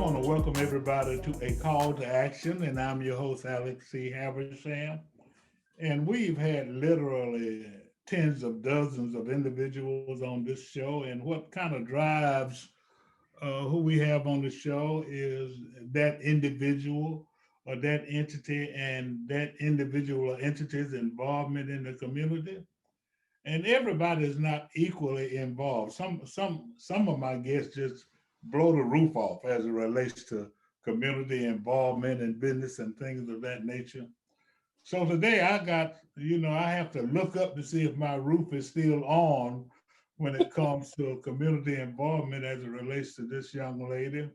want to welcome everybody to a call to action, and I'm your host, Alex C. Haversham. And we've had literally tens of dozens of individuals on this show. And what kind of drives who we have on the show is that individual or that entity and that individual or entity's involvement in the community. And everybody is not equally involved. Some of my guests just blow the roof off as it relates to community involvement and business and things of that nature. So today I have to look up to see if my roof is still on when it comes to community involvement as it relates to this young lady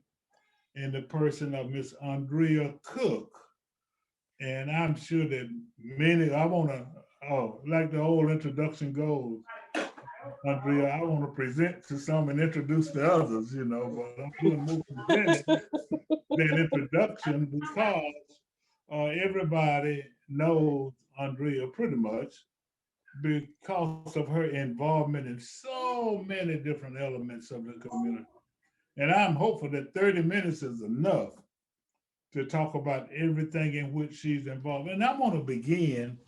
in the person of Miss Andrea Cooke. And I'm sure that I want to, like the old introduction goes, Andrea, I want to present to some and introduce to others, but I'm doing more presenting than introduction because everybody knows Andrea pretty much because of her involvement in so many different elements of the community. And I'm hopeful that 30 minutes is enough to talk about everything in which she's involved. And I want to begin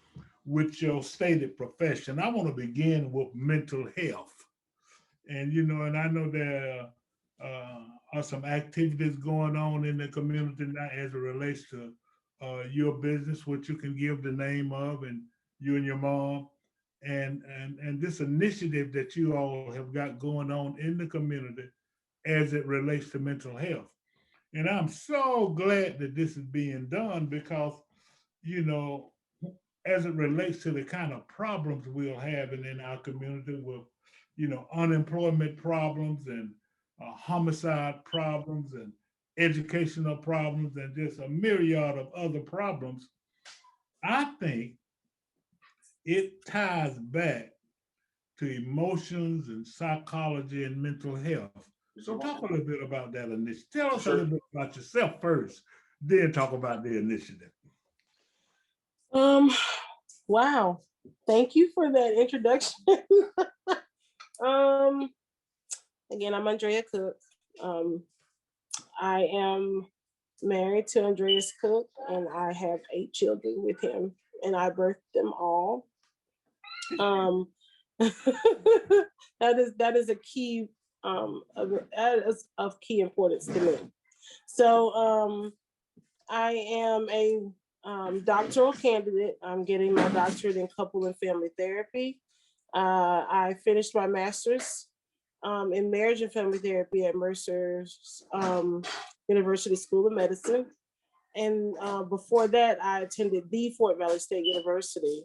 with your stated profession. I want to begin with mental health. And I know there are some activities going on in the community now as it relates to your business, which you can give the name of, and you and your mom, and this initiative that you all have got going on in the community as it relates to mental health. And I'm so glad that this is being done because, you know, as it relates to the kind of problems we're having in our community with, unemployment problems and homicide problems and educational problems and just a myriad of other problems, I think it ties back to emotions and psychology and mental health. So talk a little bit about that initiative. Tell us a little Sure. bit about yourself first, then talk about the initiative. Um, wow. Thank you for that introduction. um, Again, I'm Andrea Cooke. Um, I am married to Andreas Cooke, and I have 8 children with him, and I birthed them all. Um, that is a key that is of key importance to me. So I am a doctoral candidate. I'm getting my doctorate in couple and family therapy. I finished my master's in marriage and family therapy at Mercer's University School of Medicine. And before that, I attended the Fort Valley State University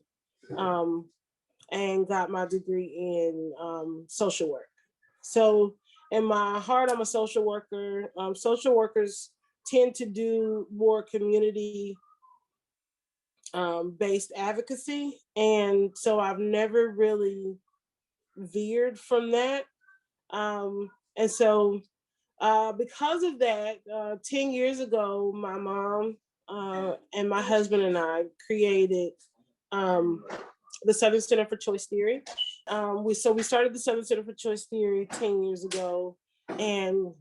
um, and got my degree in social work. So, in my heart, I'm a social worker. Social workers tend to do more community based advocacy. And so I've never really veered from that. And so, because of that, 10 years ago, my mom and my husband and I created um, the Southern Center for Choice Theory. We started the Southern Center for Choice Theory 10 years ago, and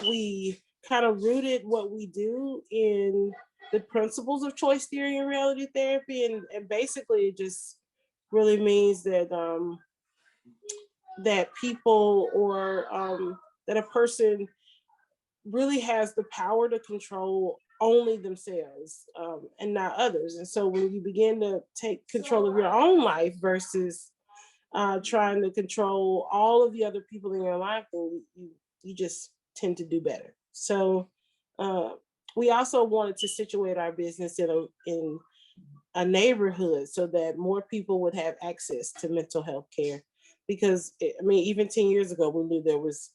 we kind of rooted what we do in the principles of choice theory and reality therapy, and basically it just really means that that people or that a person really has the power to control only themselves and not others. And so when you begin to take control of your own life versus trying to control all of the other people in your life, then you just tend to do better. So uh, we also wanted to situate our business in a neighborhood so that more people would have access to mental health care. Because even 10 years ago, we knew there was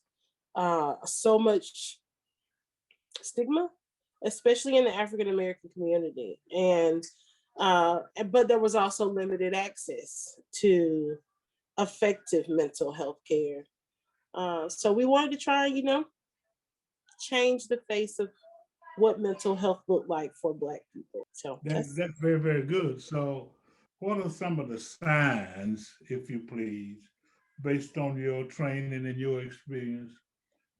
so much stigma, especially in the African American community, and but there was also limited access to effective mental health care. So we wanted to try, change the face of what mental health looked like for Black people. So That's very, very good. So, what are some of the signs, if you please, based on your training and your experience?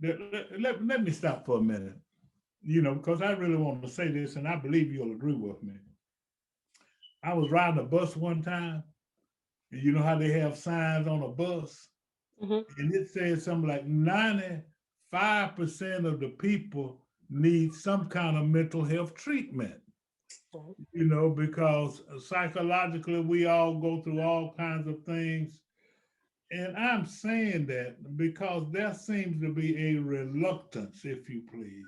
Let me stop for a minute. because I really want to say this, and I believe you'll agree with me. I was riding a bus one time, and you know how they have signs on a bus, Mhm. and it said something like 95% of the people need some kind of mental health treatment. Because psychologically we all go through all kinds of things. And I'm saying that because there seems to be a reluctance, if you please,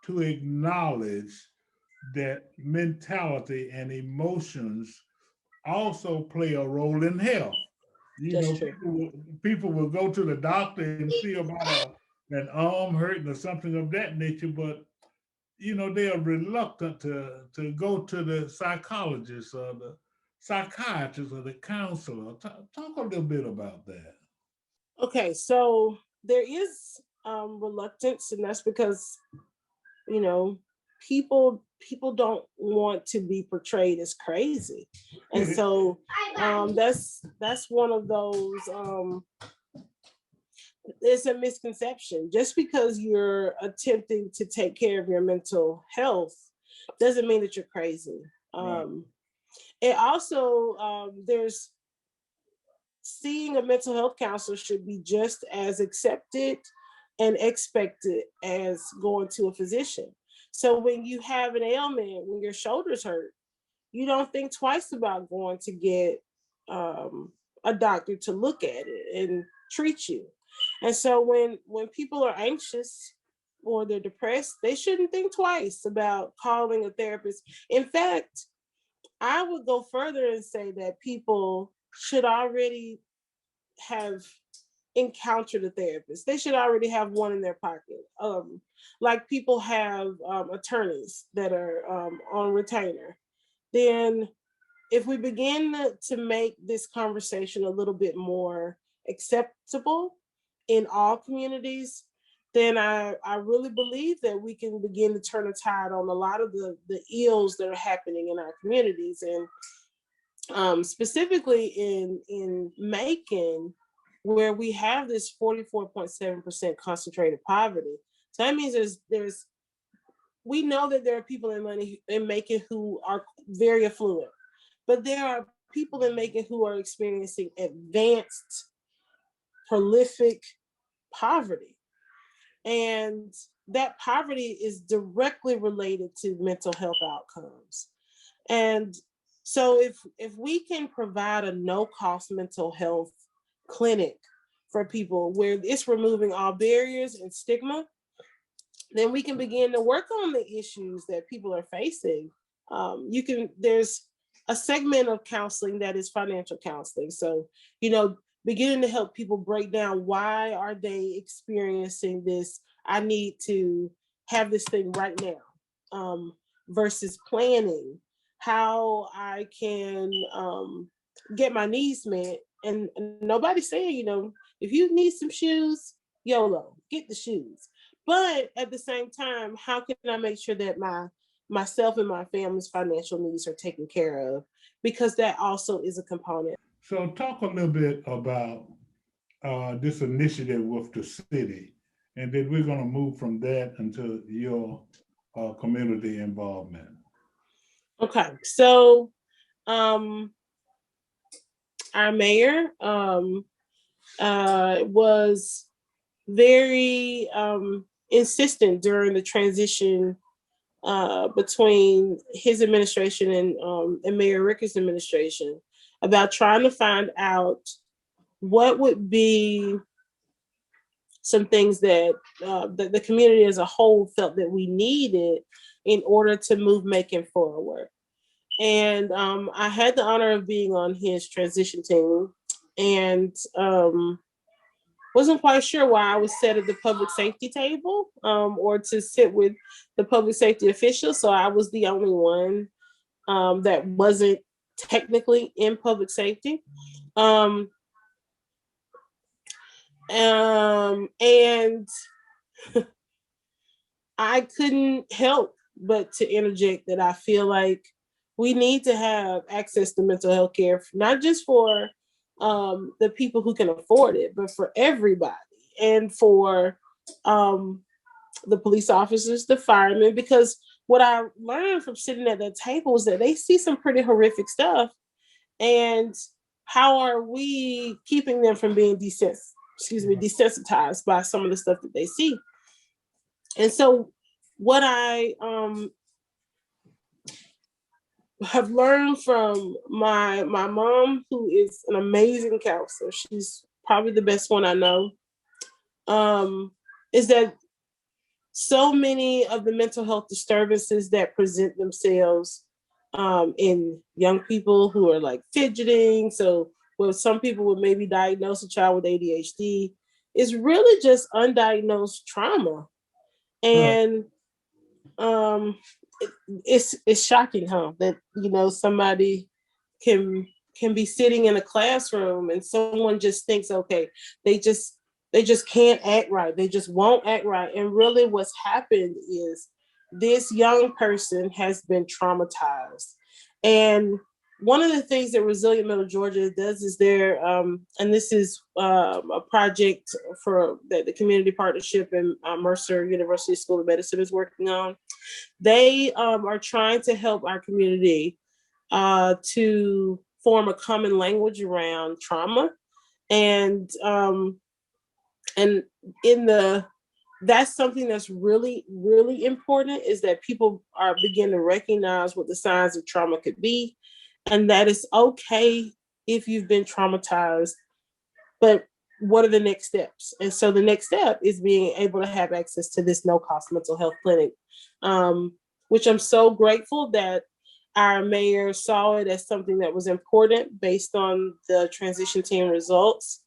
to acknowledge that mentality and emotions also play a role in health. That's true. People will go to the doctor and see about an arm hurting or something of that nature, but they are reluctant to go to the psychologist or the psychiatrist or the counselor. Talk a little bit about that. Okay, so there is reluctance, and that's because you know people don't want to be portrayed as crazy, and so that's one of those. It's a misconception. Just because you're attempting to take care of your mental health doesn't mean that you're crazy. Right. It also there's seeing a mental health counselor should be just as accepted and expected as going to a physician. So when you have an ailment, when your shoulders hurt, you don't think twice about going to get a doctor to look at it and treat you. And so when people are anxious or they're depressed, they shouldn't think twice about calling a therapist. In fact, I would go further and say that people should already have encountered a therapist. They should already have one in their pocket. Like people have attorneys that are on retainer. Then, if we begin to make this conversation a little bit more acceptable in all communities, then I really believe that we can begin to turn a tide on a lot of the ills that are happening in our communities. And specifically in Macon, where we have this 44.7% concentrated poverty. So that means there's we know that there are people in Macon who are very affluent, but there are people in Macon who are experiencing advanced, prolific poverty. And that poverty is directly related to mental health outcomes. And so if we can provide a no-cost mental health clinic for people where it's removing all barriers and stigma, then we can begin to work on the issues that people are facing. There's a segment of counseling that is financial counseling. So, beginning to help people break down why are they experiencing this. I need to have this thing right now, versus planning how I can get my needs met. And nobody's saying, if you need some shoes, YOLO, get the shoes. But at the same time, how can I make sure that myself and my family's financial needs are taken care of? Because that also is a component. So talk a little bit about this initiative with the city, and then we're going to move from that into your community involvement. Okay, so um, our mayor was very insistent during the transition between his administration and Mayor Ricker's administration about trying to find out what would be some things that the community as a whole felt that we needed in order to move Macon forward. And I had the honor of being on his transition team, and wasn't quite sure why I was set at the public safety table or to sit with the public safety officials. So I was the only one that wasn't technically in public safety. Um, and I couldn't help but to interject that I feel like we need to have access to mental health care, not just for the people who can afford it, but for everybody. And for the police officers, the firemen, because what I learned from sitting at that table is that they see some pretty horrific stuff. And how are we keeping them from being desensitized by some of the stuff that they see? And so what I have learned from my mom, who is an amazing counselor, she's probably the best one I know, is that so many of the mental health disturbances that present themselves in young people who are like fidgeting, so well, some people would maybe diagnose a child with ADHD, is really just undiagnosed trauma. And it's shocking, huh, that somebody can be sitting in a classroom and someone just thinks, okay, they just can't act right, they just won't act right. And really what's happened is this young person has been traumatized. And one of the things that Resilient Middle Georgia does is and this is a project for that the community partnership and Mercer University School of Medicine is working on. They are trying to help our community to form a common language around trauma, and that's something that's really, really important, is that people are begin to recognize what the signs of trauma could be, and that it's okay if you've been traumatized, but what are the next steps? And so the next step is being able to have access to this no-cost mental health clinic, which I'm so grateful that our mayor saw it as something that was important based on the transition team results.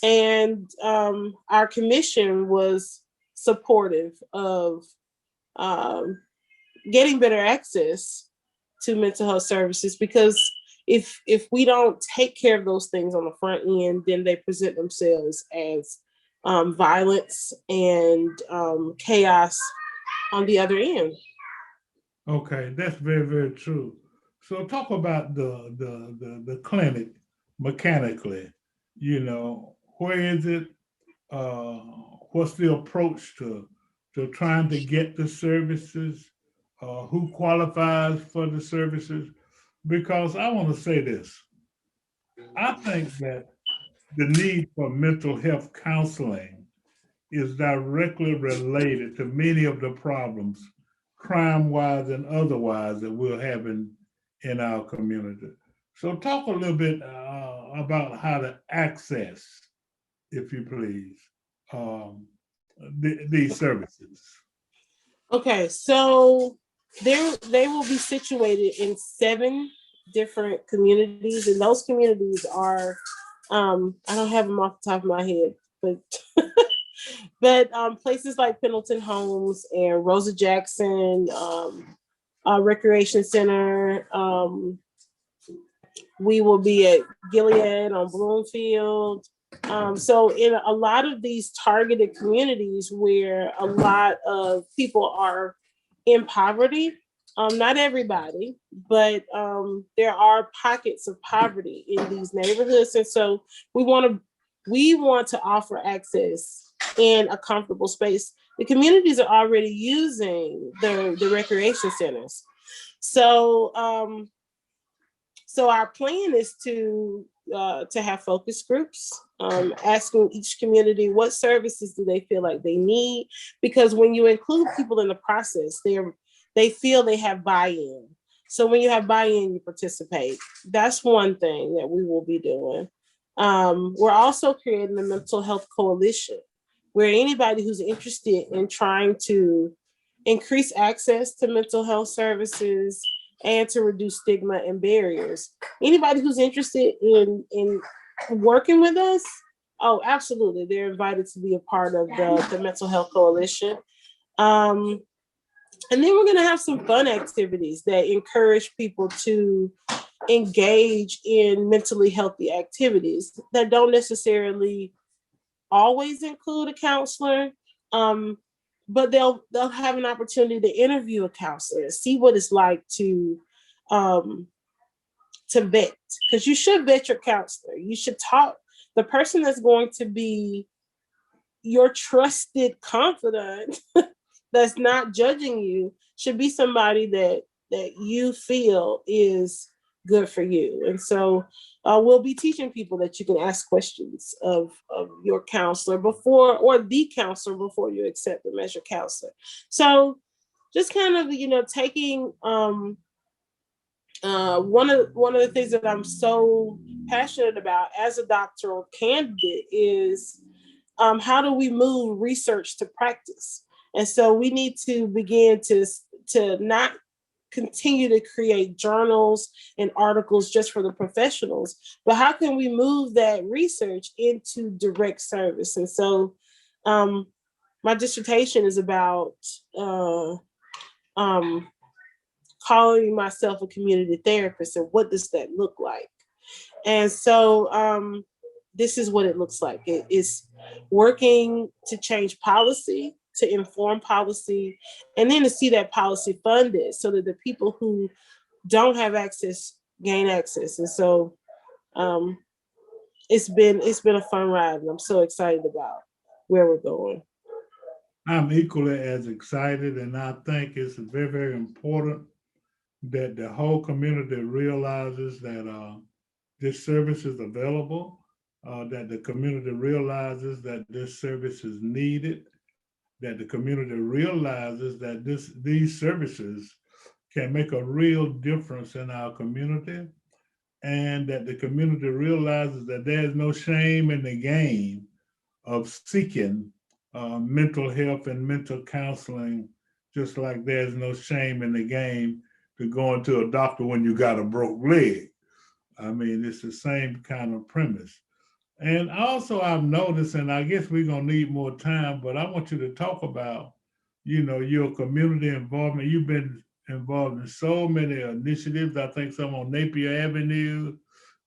And our commission was supportive of getting better access to mental health services, because if we don't take care of those things on the front end, then they present themselves as violence and chaos on the other end. Okay, that's very, very true. So talk about the clinic mechanically. Where is it? What's the approach to trying to get the services? Who qualifies for the services? Because I want to say this. I think that the need for mental health counseling is directly related to many of the problems, crime-wise and otherwise, that we're having in our community. So talk a little bit about how to access, if you please, these services. Okay, so they will be situated in 7 different communities, and those communities are I don't have them off the top of my head, but but places like Pendleton Homes and Rosa Jackson Recreation Center. We will be at Gilead on Bloomfield. So in a lot of these targeted communities where a lot of people are in poverty, not everybody, but there are pockets of poverty in these neighborhoods. And so we want to offer access in a comfortable space. The communities are already using the recreation centers. So so our plan is to have focus groups, asking each community what services do they feel like they need, because when you include people in the process, they feel they have buy-in. So when you have buy-in, you participate. That's one thing that we will be doing. We're also creating a mental health coalition where anybody who's interested in trying to increase access to mental health services and to reduce stigma and barriers. Anybody who's interested in working with us, oh, absolutely, they're invited to be a part of the Mental Health Coalition. And then we're going to have some fun activities that encourage people to engage in mentally healthy activities that don't necessarily always include a counselor. But they'll have an opportunity to interview a counselor, see what it's like to vet, because you should vet your counselor. You should talk. The person that's going to be your trusted confidant that's not judging you should be somebody that you feel is good for you. And so we'll be teaching people that you can ask questions of your counselor before, or the counselor before you accept them as your counselor. So just kind of, taking one of the things that I'm so passionate about as a doctoral candidate is how do we move research to practice? And so we need to begin to not continue to create journals and articles just for the professionals, but how can we move that research into direct service? And so my dissertation is about um, calling myself a community therapist, and what does that look like? And so this is what it looks like. It is working to change policy, to inform policy, and then to see that policy funded so that the people who don't have access gain access. And so um, it's been a fun ride, and I'm so excited about where we're going. I'm equally as excited, and I think it's very, very important that the whole community realizes that this service is available, that the community realizes that this service is needed, that the community realizes that these services can make a real difference in our community, and that the community realizes that there's no shame in the game of seeking mental health and mental counseling, just like there's no shame in the game to going to a doctor when you got a broke leg. I mean, it's the same kind of premise. And also, I've noticed, and I guess we're gonna need more time, but I want you to talk about, your community involvement. You've been involved in so many initiatives. I think some on Napier Avenue.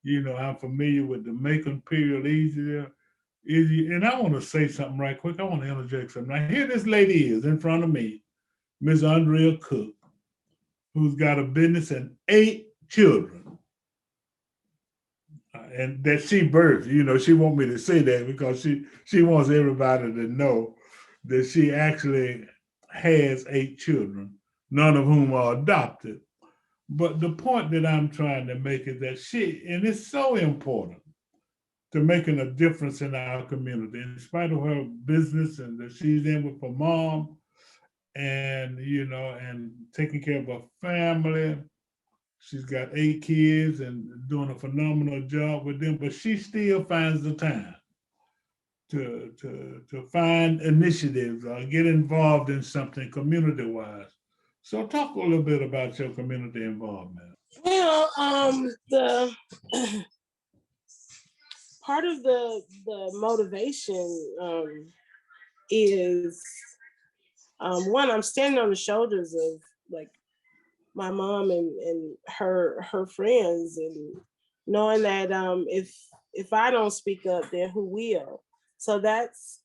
I'm familiar with the Make Imperial Easier. And I want to say something right quick. I want to interject something. Now, here this lady is in front of me, Miss Andrea Cooke, who's got a business and 8 children, and that she birthed. She want me to say that because she wants everybody to know that she actually has 8 children, none of whom are adopted. But the point that I'm trying to make is that and it's so important to making a difference in our community, in spite of her business and that she's in with her mom, and taking care of her family. She's got 8 kids and doing a phenomenal job with them, but she still finds the time to find initiatives or get involved in something community wise. So talk a little bit about your community involvement. Well, the part of the motivation is one, I'm standing on the shoulders of like my mom and her friends, and knowing that if I don't speak up, then who will? So that's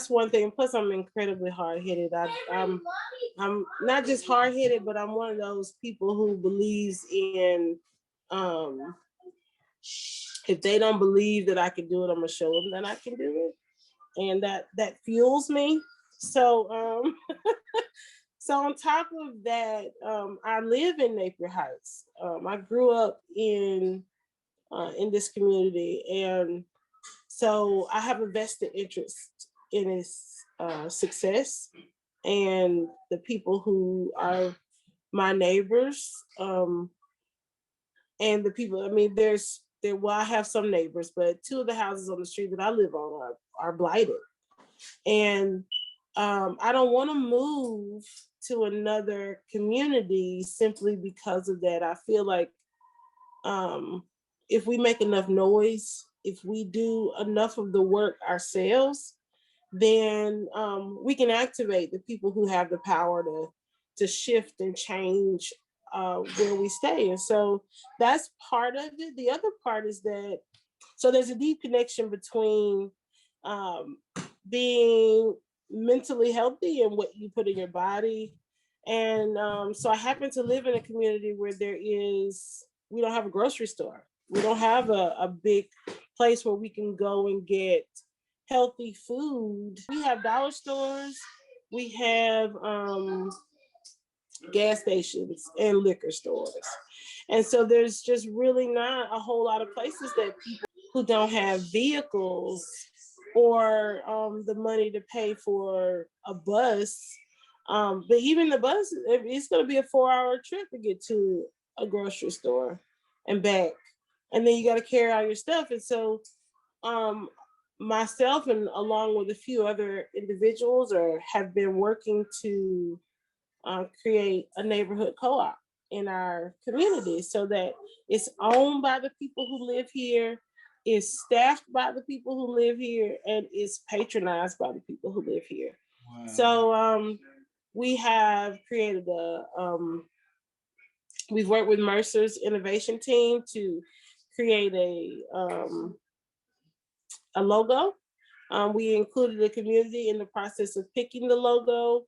one thing. Plus, I'm incredibly hard headed. I'm not just hard headed, but I'm one of those people who believes in um, if they don't believe that I can do it, I'm gonna show them that I can do it, and that fuels me. So so on top of that, I live in Napier Heights. I grew up in this community, and so I have a vested interest in its success, and the people who are my neighbors, and the people. I mean, well, I have some neighbors, but 2 of the houses on the street that I live on are blighted, and I don't want to move to another community simply because of that. I feel like um, if we make enough noise, if we do enough of the work ourselves, then we can activate the people who have the power to shift and change where we stay. And so that's part of it. The other part is that so there's a deep connection between um, being mentally healthy and what you put in your body. And so I happen to live in a community where we don't have a grocery store. We don't have a big place where we can go and get healthy food. We have dollar stores, we have gas stations and liquor stores. And so there's just really not a whole lot of places that people who don't have vehicles or the money to pay for a bus. But even the bus, it's going to be a 4-hour trip to get to a grocery store and back. And then you got to carry all your stuff. And so myself and along with a few other individuals have been working to create a neighborhood co-op in our community so that it's owned by the people who live here, is staffed by the people who live here, and is patronized by the people who live here. Wow. So we have created we've worked with Mercer's innovation team to create a logo. We included the community in the process of picking the logo.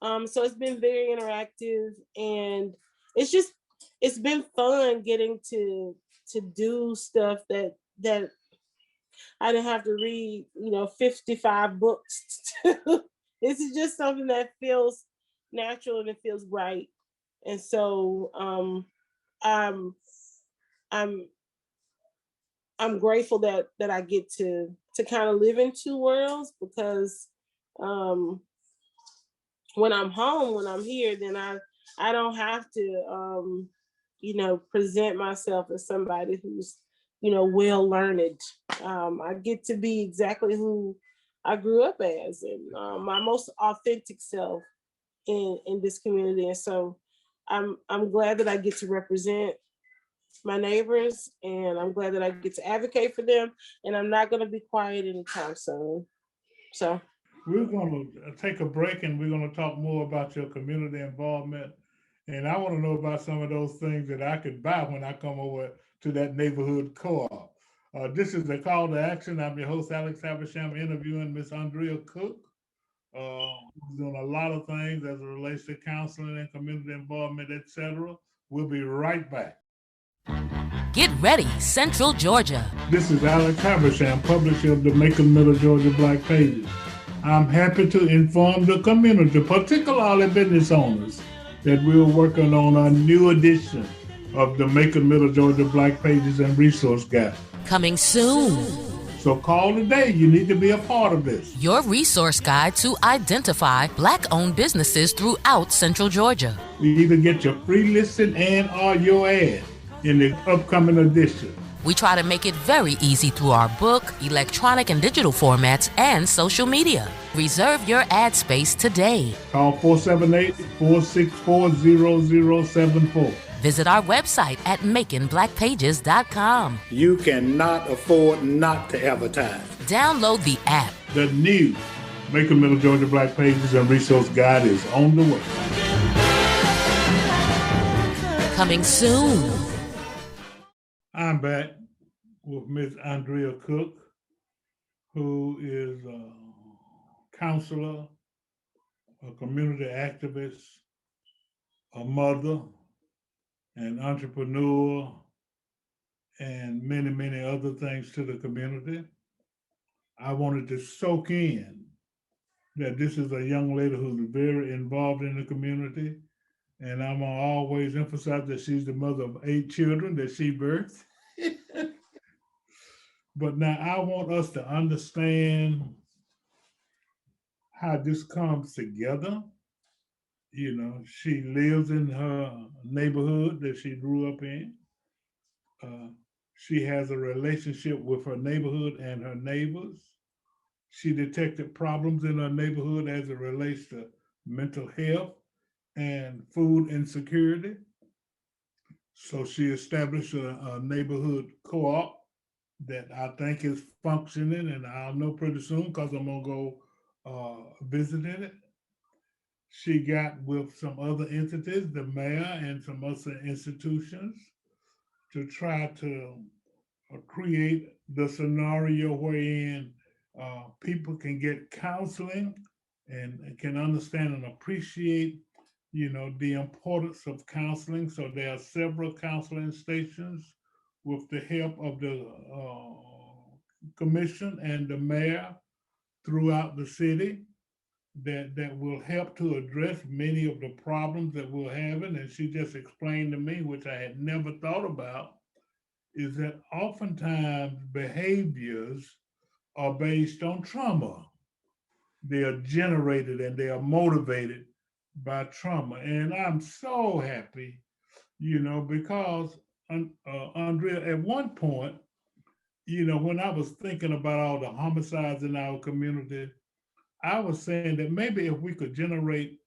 So it's been very interactive, and it's been fun getting to do stuff that I didn't have to read, 55 books. This is just something that feels natural and it feels right. And so I'm grateful that I get to kind of live in two worlds, because when I'm home, when I'm here, then I don't have to present myself as somebody who's well learned. I get to be exactly who I grew up as, and my most authentic self in this community. And so I'm glad that I get to represent my neighbors, and I'm glad that I get to advocate for them, and I'm not going to be quiet anytime soon. So we're going to take a break, and we're going to talk more about your community involvement. And I want to know about some of those things that I could buy when I come over to that neighborhood co-op. This is the call to action. I'm your host, Alex Haversham, interviewing Miss Andrea Cooke, who's doing a lot of things as it relates to counseling and community involvement, etc. We'll be right back. Get ready, Central Georgia. This is Alex Haversham, publisher of the Macon, Middle Georgia Black Pages. I'm happy to inform the community, particularly business owners, that we're working on a new edition of the Macon, Middle Georgia Black Pages and Resource Guide. Coming soon. So call today. You need to be a part of this. Your resource guide to identify Black-owned businesses throughout Central Georgia. You either get your free listing and or your ad in the upcoming edition. We try to make it very easy through our book, electronic and digital formats, and social media. Reserve your ad space today. Call 478-464-0074. Visit our website at maconblackpages.com. You cannot afford not to advertise. Download the app. The new Macon, Middle Georgia Black Pages and Resource Guide is on the way. Coming soon. I'm back with Miss Andrea Cooke, who is a counselor, a community activist, a mother, an entrepreneur, and many, many other things to the community. I wanted to soak in that this is a young lady who's very involved in the community. And I'm gonna always emphasize that she's the mother of 8 children that she birthed. But now I want us to understand how this comes together. She lives in her neighborhood that she grew up in. She has a relationship with her neighborhood and her neighbors. She detected problems in her neighborhood as it relates to mental health and food insecurity. So she established a neighborhood co-op that I think is functioning, and I'll know pretty soon because I'm gonna go visiting it. She got with some other entities, the mayor and some other institutions, to try to create the scenario wherein people can get counseling and can understand and appreciate the importance of counseling. So there are several counseling stations with the help of the commission and the mayor throughout the city that will help to address many of the problems that we're having. And she just explained to me, which I had never thought about, is that oftentimes behaviors are based on trauma. They are generated and they are motivated by trauma. And I'm so happy, because Andrea, at one point, when I was thinking about all the homicides in our community, I was saying that maybe if we could generate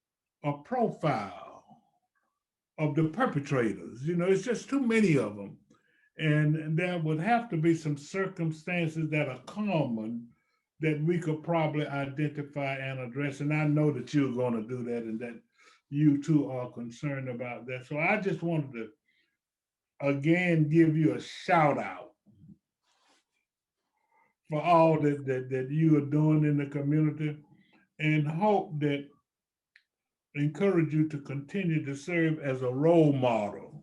a profile of the perpetrators, it's just too many of them. And there would have to be some circumstances that are common that we could probably identify and address. And I know that you're going to do that and that you too are concerned about that. So I just wanted to again give you a shout out for all that you are doing in the community, and hope that encourage you to continue to serve as a role model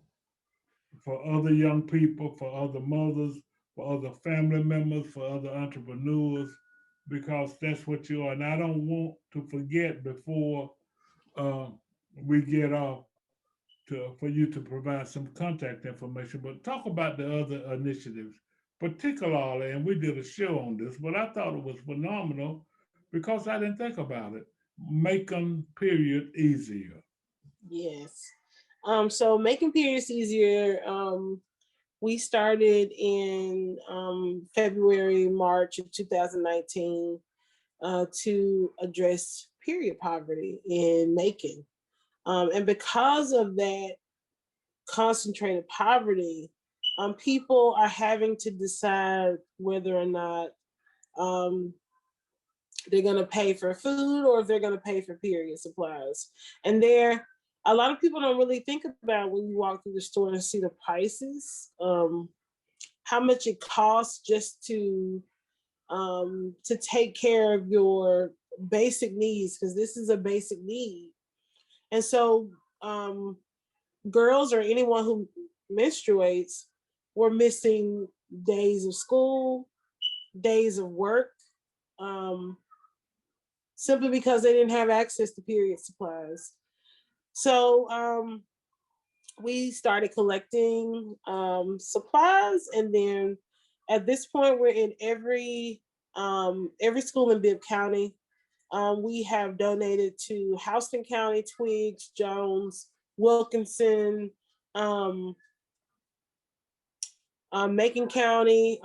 for other young people, for other mothers, for other family members, for other entrepreneurs, because that's what you are. And I don't want to forget before uh, we get off for you to provide some contact information, but talk about the other initiatives, particularly, and we did a show on this, but I thought it was phenomenal because I didn't think about it. Making period easier. Yes. So making periods easier. We started in February, March of 2019 to address period poverty in Macon. And because of that concentrated poverty, people are having to decide whether or not um, they're going to pay for food or if they're going to pay for period supplies. And a lot of people don't really think about when you walk through the store and see the prices, how much it costs just to take care of your basic needs, because this is a basic need. And so girls or anyone who menstruates were missing days of school, days of work, simply because they didn't have access to period supplies. So we started collecting supplies, and then at this point, we're in every school in Bibb County. We have donated to Houston County, Twiggs, Jones, Wilkinson, Macon County.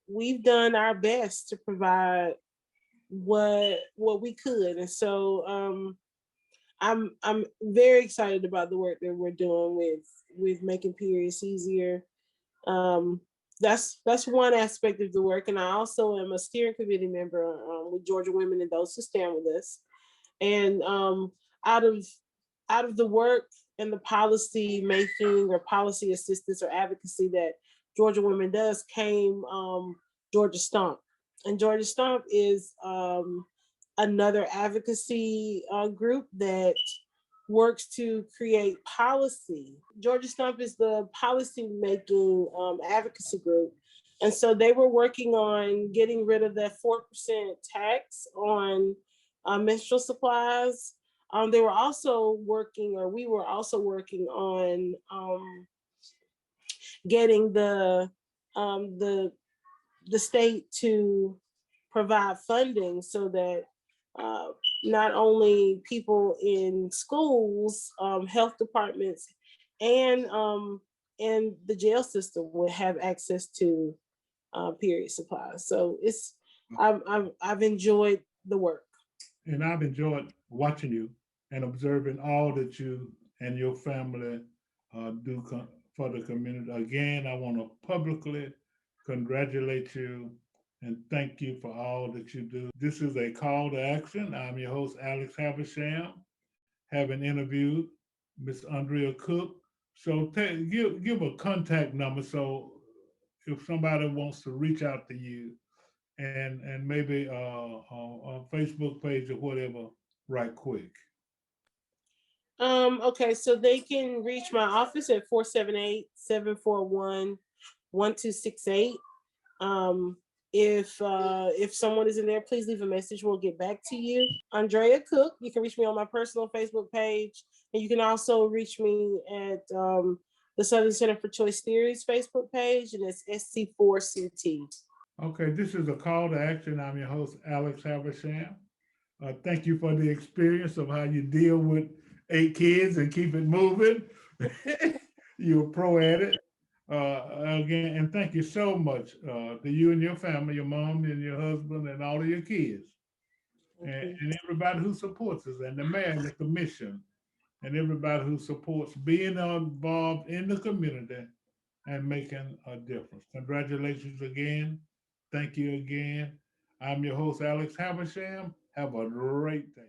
We've done our best to provide what we could, and so I'm very excited about the work that we're doing with making periods easier. That's one aspect of the work, and I also am a steering committee member with Georgia Women and Those Who Stand With Us. And out of the work and the policy making or policy assistance or advocacy that Georgia Women does came Georgia Stomp. And Georgia Stomp is another advocacy group that works to create policy. Georgia Stomp is the policy making advocacy group. And so they were working on getting rid of that 4% tax on menstrual supplies. They were also working, or we were also working on getting the state to provide funding so that not only people in schools, health departments, and the jail system would have access to period supplies. So I've enjoyed the work. And I've enjoyed watching you and observing all that you and your family do for the community. Again, I want to publicly congratulate you and thank you for all that you do. This is a call to action. I'm your host, Alex Haversham, having interviewed Miss Andrea Cooke. So give a contact number so if somebody wants to reach out to you and maybe a Facebook page or whatever, right quick. Okay, so they can reach my office at 478-741-1268. If someone is in there, please leave a message. We'll get back to you. Andrea Cooke. You can reach me on my personal Facebook page, and you can also reach me at the Southern Center for Choice Theories Facebook page, and it's SC4CT. Okay, this is a call to action. I'm your host, Alex Habersham. Thank you for the experience of how you deal with 8 kids and keep it moving. You're a pro at it. Again, and thank you so much to you and your family, your mom and your husband, and all of your kids, and everybody who supports us, and the mayor and the commission, and everybody who supports being involved in the community and making a difference. Congratulations again. Thank you again. I'm your host, Alex Habersham. Have a great day.